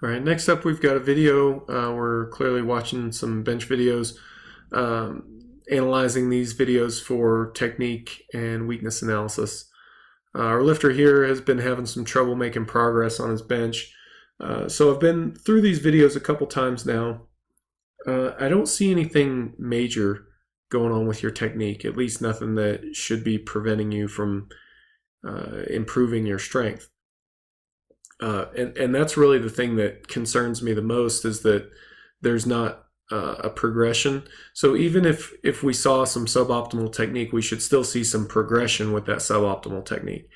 All right, next up we've got a video. We're clearly watching some bench videos, analyzing these videos for technique and weakness analysis. Our lifter here has been having some trouble making progress on his bench. So I've been through these videos a couple times now. I don't see anything major going on with your technique, at least nothing that should be preventing you from improving your strength. And that's really the thing that concerns me the most, is that there's not a progression. So even if we saw some suboptimal technique, we should still see some progression with that suboptimal technique.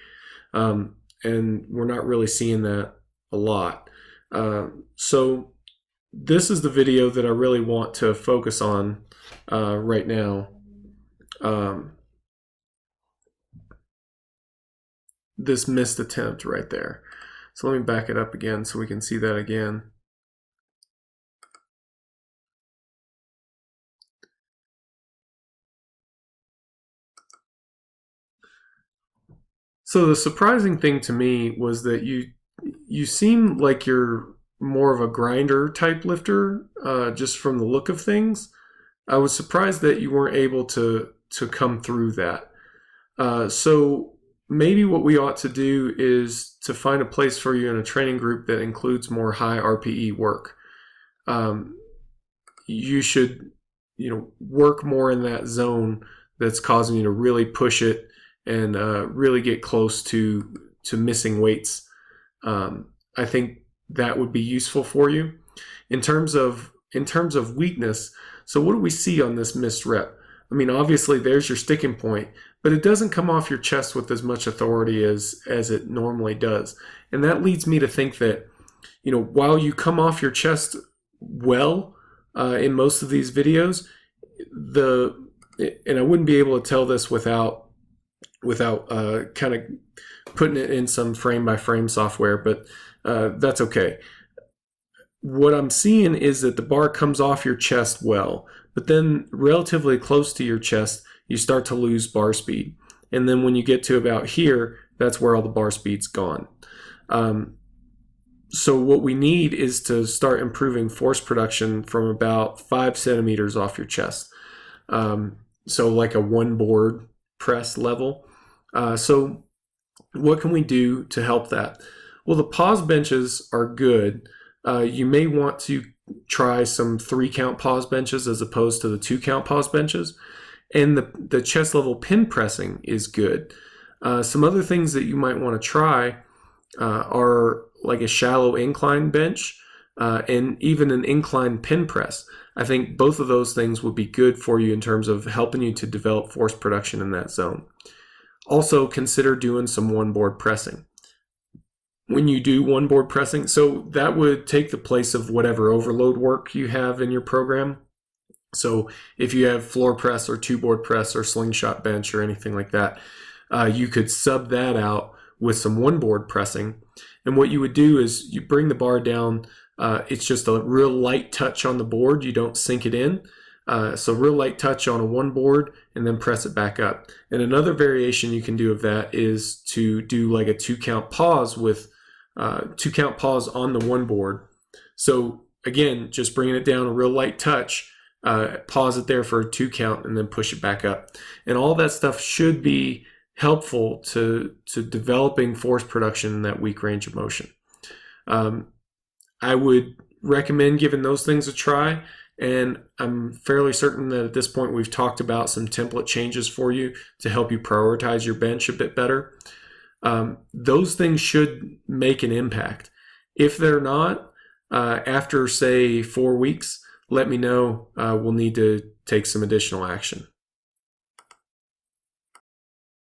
And we're not really seeing that a lot. So this is the video that I really want to focus on right now. This missed attempt right there. So let me back it up again so we can see that again. So the surprising thing to me was that you seem like you're more of a grinder type lifter, just from the look of things. I was surprised that you weren't able to come through that. So maybe what we ought to do is to find a place for you in a training group that includes more high RPE work. You should, work more in that zone that's causing you to really push it and really get close to missing weights. I think that would be useful for you. In terms of weakness, so what do we see on this missed rep? I mean, obviously there's your sticking point, but it doesn't come off your chest with as much authority as it normally does. And that leads me to think that, while you come off your chest well in most of these videos, and I wouldn't be able to tell this without kind of putting it in some frame-by-frame software, but that's okay. What I'm seeing is that the bar comes off your chest well, but then relatively close to your chest, you start to lose bar speed. And then when you get to about here, that's where all the bar speed's gone. So what we need is to start improving force production from about 5 centimeters off your chest. So like a one board press level. So what can we do to help that? Well, the pause benches are good. You may want to try some 3-count pause benches as opposed to the 2-count pause benches. And the chest level pin pressing is good. Some other things that you might want to try are like a shallow incline bench and even an incline pin press. I think both of those things would be good for you in terms of helping you to develop force production in that zone. Also consider doing some one board pressing. When you do one board pressing, so that would take the place of whatever overload work you have in your program. So if you have floor press or 2-board press or slingshot bench or anything like that, you could sub that out with some one board pressing. And what you would do is you bring the bar down. It's just a real light touch on the board. You don't sink it in. So real light touch on a one board and then press it back up. And another variation you can do of that is to do like a 2-count pause with 2-count pause on the one board. So again, just bringing it down, a real light touch, pause it there for a 2-count and then push it back up. And all that stuff should be helpful to developing force production in that weak range of motion. I would recommend giving those things a try. And I'm fairly certain that at this point we've talked about some template changes for you to help you prioritize your bench a bit better. Those things should make an impact. If they're not, after say 4 weeks, let me know. We'll need to take some additional action.